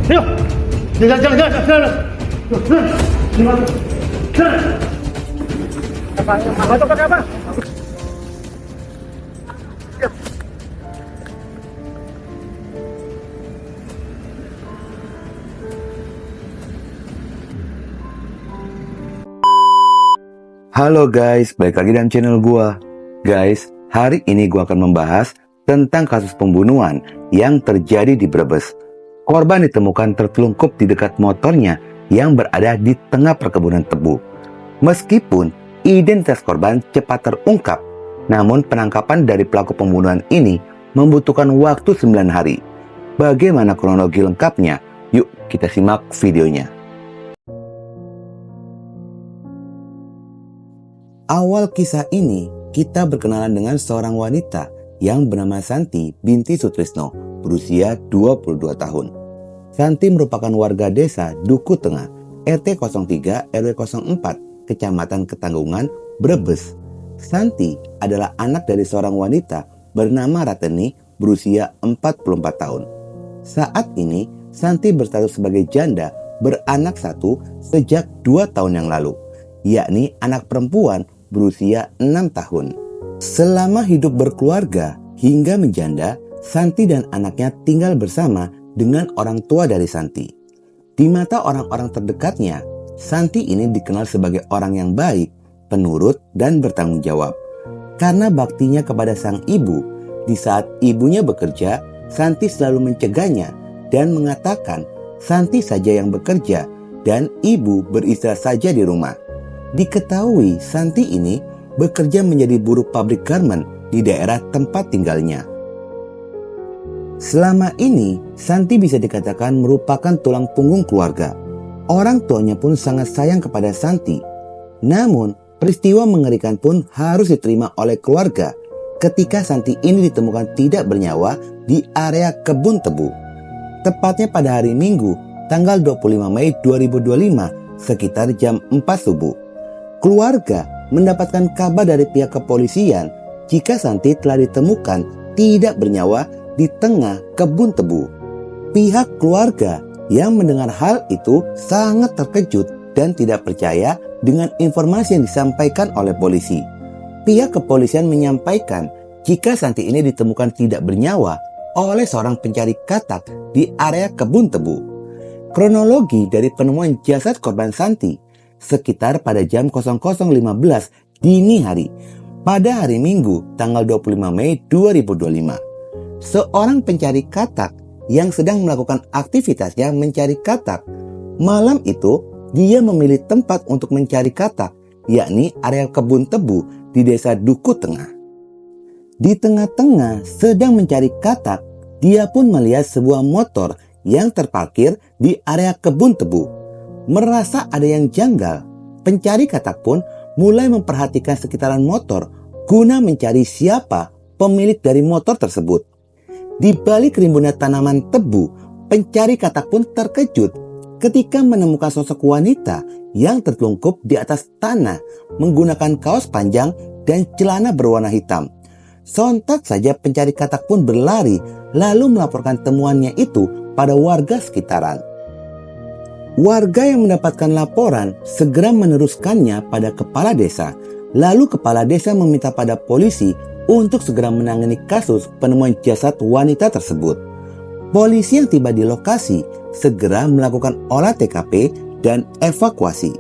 Ayo, jalan, jalan, jalan, jalan. Jalan, jalan. Apa itu pakai apa? Halo guys, balik lagi dalam channel gua. Guys, hari ini gua akan membahas tentang kasus pembunuhan yang terjadi di Brebes. Korban ditemukan tertelungkup di dekat motornya yang berada di tengah perkebunan tebu. Meskipun identitas korban cepat terungkap, namun penangkapan dari pelaku pembunuhan ini membutuhkan waktu 9 hari. Bagaimana kronologi lengkapnya? Yuk kita simak videonya. Awal kisah ini, kita berkenalan dengan seorang wanita yang bernama Santi binti Sutrisno, berusia 22 tahun. Santi merupakan warga desa Duku Tengah, RT 03 RW 04, Kecamatan Ketanggungan, Brebes. Santi adalah anak dari seorang wanita bernama Rateni, berusia 44 tahun. Saat ini, Santi berstatus sebagai janda beranak satu sejak 2 tahun yang lalu, yakni anak perempuan berusia 6 tahun. Selama hidup berkeluarga hingga menjanda, Santi dan anaknya tinggal bersama dengan orang tua dari Santi. Di mata orang-orang terdekatnya, Santi ini dikenal sebagai orang yang baik, penurut, dan bertanggung jawab. Karena baktinya kepada sang ibu, di saat ibunya bekerja, Santi selalu mencegahnya dan mengatakan Santi saja yang bekerja dan ibu beristirahat saja di rumah. Diketahui Santi ini bekerja menjadi buruh pabrik garmen di daerah tempat tinggalnya. Selama ini, Santi bisa dikatakan merupakan tulang punggung keluarga. Orang tuanya pun sangat sayang kepada Santi. Namun, peristiwa mengerikan pun harus diterima oleh keluarga ketika Santi ini ditemukan tidak bernyawa di area kebun tebu. Tepatnya pada hari Minggu, tanggal 25 Mei 2025, sekitar jam 4 subuh. Keluarga mendapatkan kabar dari pihak kepolisian jika Santi telah ditemukan tidak bernyawa di tengah kebun tebu. Pihak keluarga yang mendengar hal itu sangat terkejut dan tidak percaya dengan informasi yang disampaikan oleh polisi. Pihak kepolisian menyampaikan jika Santi ini ditemukan tidak bernyawa oleh seorang pencari katak di area kebun tebu. Kronologi dari penemuan jasad korban Santi sekitar pada jam 00.15 dini hari pada hari Minggu tanggal 25 Mei 2025. Seorang pencari katak yang sedang melakukan aktivitasnya mencari katak. Malam itu dia memilih tempat untuk mencari katak, yakni area kebun tebu di desa Duku Tengah. Di tengah-tengah sedang mencari katak, dia pun melihat sebuah motor yang terparkir di area kebun tebu. Merasa ada yang janggal, pencari katak pun mulai memperhatikan sekitaran motor guna mencari siapa pemilik dari motor tersebut. Di balik rimbunnya tanaman tebu, pencari katak pun terkejut ketika menemukan sosok wanita yang tertelungkup di atas tanah menggunakan kaos panjang dan celana berwarna hitam. Sontak saja pencari katak pun berlari lalu melaporkan temuannya itu pada warga sekitaran. Warga yang mendapatkan laporan segera meneruskannya pada kepala desa. Lalu kepala desa meminta pada polisi untuk segera menangani kasus penemuan jasad wanita tersebut. Polisi yang tiba di lokasi segera melakukan olah TKP dan evakuasi.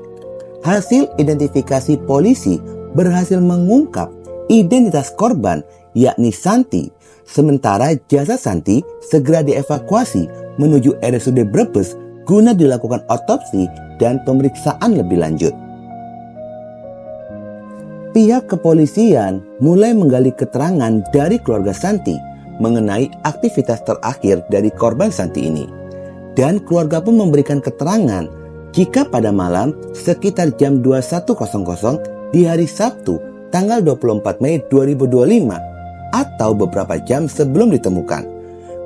Hasil identifikasi polisi berhasil mengungkap identitas korban, yakni Santi. Sementara jasad Santi segera dievakuasi menuju RSUD Brebes guna dilakukan otopsi dan pemeriksaan lebih lanjut. Pihak kepolisian mulai menggali keterangan dari keluarga Santi mengenai aktivitas terakhir dari korban Santi ini. Dan keluarga pun memberikan keterangan jika pada malam sekitar jam 21.00 di hari Sabtu tanggal 24 Mei 2025 atau beberapa jam sebelum ditemukan,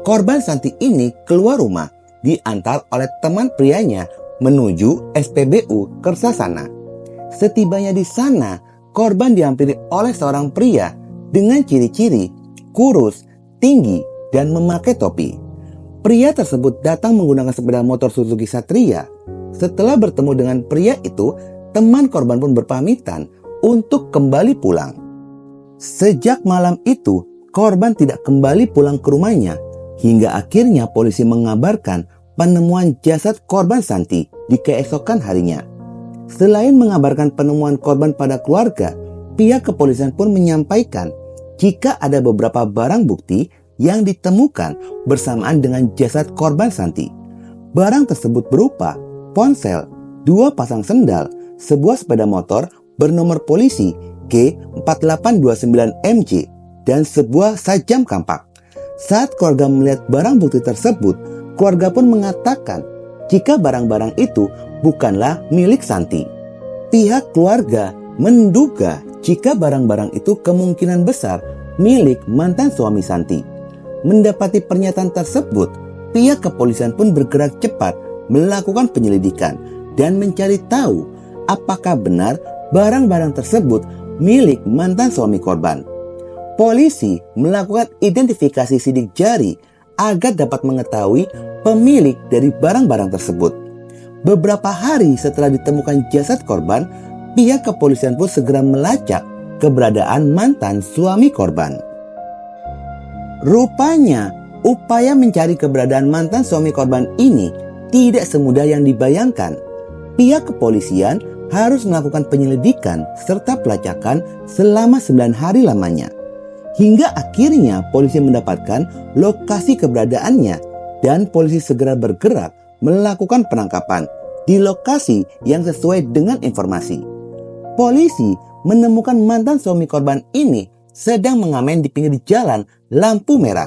korban Santi ini keluar rumah diantar oleh teman prianya menuju SPBU Kersasana. Setibanya di sana, korban dihampiri oleh seorang pria dengan ciri-ciri kurus, tinggi, dan memakai topi. Pria tersebut datang menggunakan sepeda motor Suzuki Satria. Setelah bertemu dengan pria itu, teman korban pun berpamitan untuk kembali pulang. Sejak malam itu, korban tidak kembali pulang ke rumahnya, hingga akhirnya polisi mengabarkan penemuan jasad korban Santi di keesokan harinya. Selain mengabarkan penemuan korban pada keluarga, pihak kepolisian pun menyampaikan jika ada beberapa barang bukti yang ditemukan bersamaan dengan jasad korban Santi. Barang tersebut berupa ponsel, 2 pasang sendal, sebuah sepeda motor bernomor polisi G4829MJ, dan sebuah sajam kampak. Saat keluarga melihat barang bukti tersebut, keluarga pun mengatakan jika barang-barang itu bukanlah milik Santi. Pihak keluarga menduga jika barang-barang itu kemungkinan besar milik mantan suami Santi. Mendapati pernyataan tersebut, pihak kepolisian pun bergerak cepat melakukan penyelidikan dan mencari tahu apakah benar barang-barang tersebut milik mantan suami korban. Polisi melakukan identifikasi sidik jari agar dapat mengetahui pemilik dari barang-barang tersebut. Beberapa hari setelah ditemukan jasad korban, pihak kepolisian pun segera melacak keberadaan mantan suami korban. Rupanya, upaya mencari keberadaan mantan suami korban ini tidak semudah yang dibayangkan. Pihak kepolisian harus melakukan penyelidikan serta pelacakan selama 9 hari lamanya. Hingga akhirnya polisi mendapatkan lokasi keberadaannya dan polisi segera bergerak melakukan penangkapan di lokasi yang sesuai dengan informasi. Polisi menemukan mantan suami korban ini sedang mengamen di pinggir jalan lampu merah.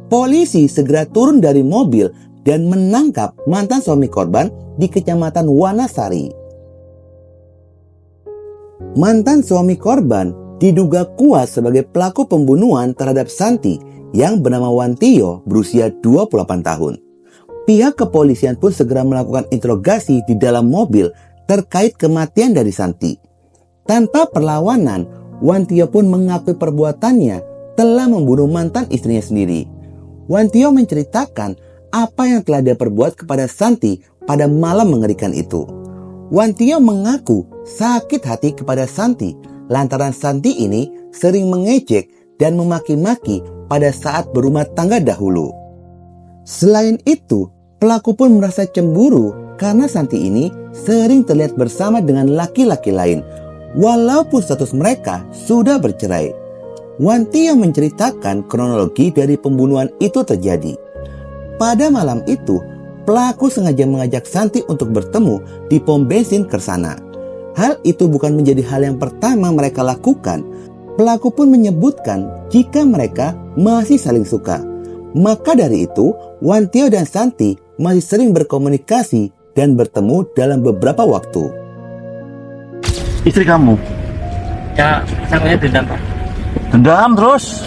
Polisi segera turun dari mobil dan menangkap mantan suami korban di Kecamatan Wanasari. Mantan suami korban diduga kuat sebagai pelaku pembunuhan terhadap Santi yang bernama Wantio berusia 28 tahun. Pihak kepolisian pun segera melakukan interogasi di dalam mobil terkait kematian dari Santi. Tanpa perlawanan, Wantio pun mengakui perbuatannya telah membunuh mantan istrinya sendiri. Wantio menceritakan apa yang telah dia perbuat kepada Santi pada malam mengerikan itu. Wantio mengaku sakit hati kepada Santi lantaran Santi ini sering mengejek dan memaki-maki pada saat berumah tangga dahulu. Selain itu, pelaku pun merasa cemburu karena Santi ini sering terlihat bersama dengan laki-laki lain, walaupun status mereka sudah bercerai. Wantio menceritakan kronologi dari pembunuhan itu terjadi. Pada malam itu, pelaku sengaja mengajak Santi untuk bertemu di pom bensin Kersana. Hal itu bukan menjadi hal yang pertama mereka lakukan. Pelaku pun menyebutkan jika mereka masih saling suka. Maka dari itu, Wantio dan Santi masih sering berkomunikasi dan bertemu dalam beberapa waktu. Istri kamu? Ya, sangatnya dendam, Pak. Dendam terus?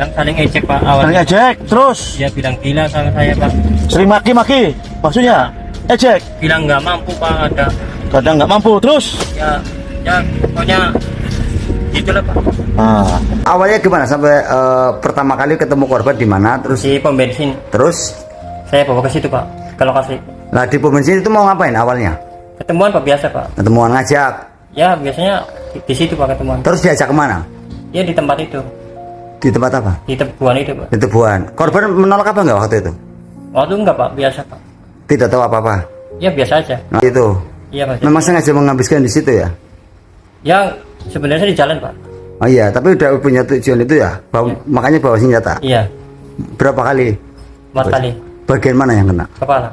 Yang saling ejek, Pak, awalnya. Saling ejek terus? Dia bilang gila sama saya, Pak. Sering maki-maki? Maksudnya? Ejek? Bilang nggak mampu, Pak, ada. Kadang nggak mampu terus? Ya, pokoknya gitulah, Pak. Awalnya gimana sampai pertama kali ketemu korban di mana? Terus Di pom bensin. terus Saya bawa ke situ, Pak, ke lokasi. lah di pom bensin itu mau ngapain awalnya? Ketemuan, Pak, biasa, Pak. Ketemuan ngajak. Ya, biasanya di situ, Pak, ketemuan. Terus diajak kemana? Ya, di tempat itu. Di tempat apa? Di tebuan itu, Pak. Di Tebuan. Korban menolak apa enggak waktu itu? Waktu enggak, Pak, biasa, Pak. Tidak tahu apa-apa. Ya, biasa aja. Nah, itu. Iya, Pak. Memang sengaja menghabiskan di situ ya? Ya, sebenarnya di jalan, Pak. Oh iya, tapi udah punya tujuan itu ya? Makanya bawa senjata. Iya, Berapa kali? 4 kali. Bagian mana yang kena? Kepala.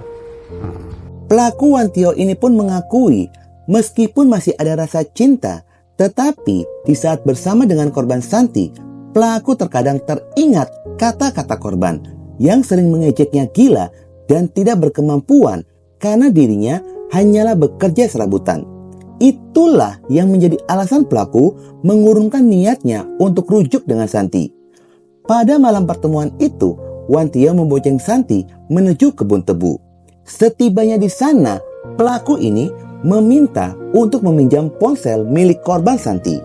Pelaku Wantio ini pun mengakui meskipun masih ada rasa cinta, tetapi di saat bersama dengan korban Santi, pelaku terkadang teringat kata-kata korban yang sering mengejeknya gila dan tidak berkemampuan karena dirinya hanyalah bekerja serabutan. Itulah yang menjadi alasan pelaku mengurungkan niatnya untuk rujuk dengan Santi. Pada malam pertemuan itu, Wantio membonceng Santi menuju kebun tebu. Setibanya di sana, pelaku ini meminta untuk meminjam ponsel milik korban Santi.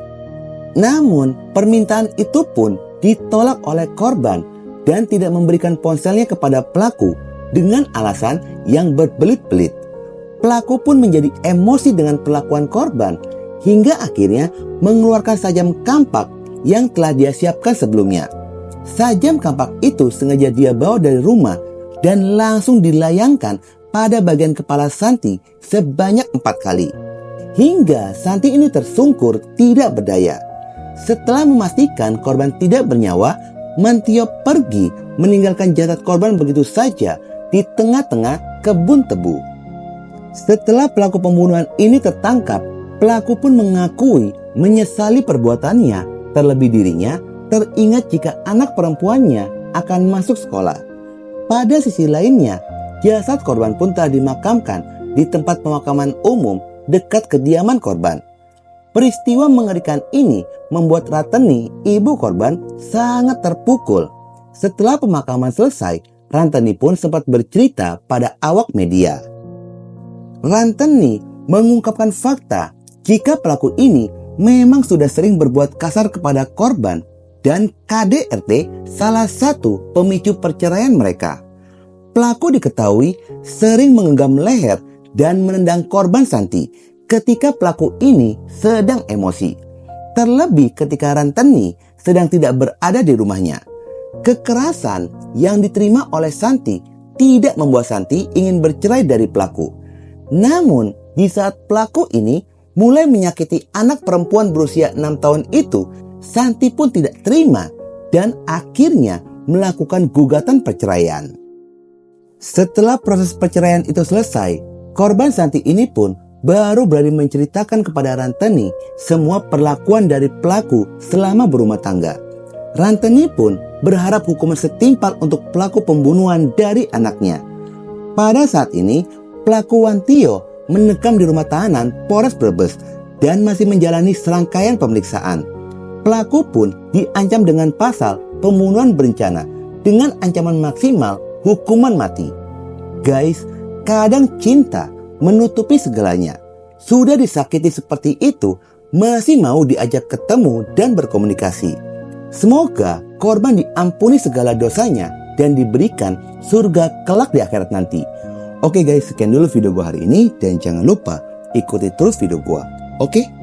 Namun, permintaan itu pun ditolak oleh korban dan tidak memberikan ponselnya kepada pelaku dengan alasan yang berbelit-belit. Pelaku pun menjadi emosi dengan perlakuan korban hingga akhirnya mengeluarkan sajam kampak yang telah dia siapkan sebelumnya. Sajam kampak itu sengaja dia bawa dari rumah dan langsung dilayangkan pada bagian kepala Santi sebanyak 4 kali. Hingga Santi ini tersungkur tidak berdaya. Setelah memastikan korban tidak bernyawa, Mantio pergi meninggalkan jasad korban begitu saja di tengah-tengah kebun tebu. Setelah pelaku pembunuhan ini tertangkap, pelaku pun mengakui menyesali perbuatannya. Terlebih dirinya teringat jika anak perempuannya akan masuk sekolah. Pada sisi lainnya, jasad korban pun telah dimakamkan di tempat pemakaman umum dekat kediaman korban. Peristiwa mengerikan ini membuat Ranteni, ibu korban, sangat terpukul. Setelah pemakaman selesai, Ranteni pun sempat bercerita pada awak media. Ranteni mengungkapkan fakta jika pelaku ini memang sudah sering berbuat kasar kepada korban dan KDRT salah satu pemicu perceraian mereka. Pelaku diketahui sering menggenggam leher dan menendang korban Santi ketika pelaku ini sedang emosi. Terlebih ketika Ranteni sedang tidak berada di rumahnya. Kekerasan yang diterima oleh Santi tidak membuat Santi ingin bercerai dari pelaku. Namun, di saat pelaku ini mulai menyakiti anak perempuan berusia 6 tahun itu, Santi pun tidak terima dan akhirnya melakukan gugatan perceraian. Setelah proses perceraian itu selesai, korban Santi ini pun baru berani menceritakan kepada Ranteni semua perlakuan dari pelaku selama berumah tangga. Ranteni pun berharap hukuman setimpal untuk pelaku pembunuhan dari anaknya. Pada saat ini, pelaku Wantio menekam di rumah tahanan Polres Brebes dan masih menjalani serangkaian pemeriksaan. Pelaku pun diancam dengan pasal pembunuhan berencana dengan ancaman maksimal hukuman mati. Guys, kadang cinta menutupi segalanya. Sudah disakiti seperti itu, masih mau diajak ketemu dan berkomunikasi. Semoga korban diampuni segala dosanya dan diberikan surga kelak di akhirat nanti. Oke guys, sekian dulu video gua hari ini dan jangan lupa ikuti terus video gua. Oke?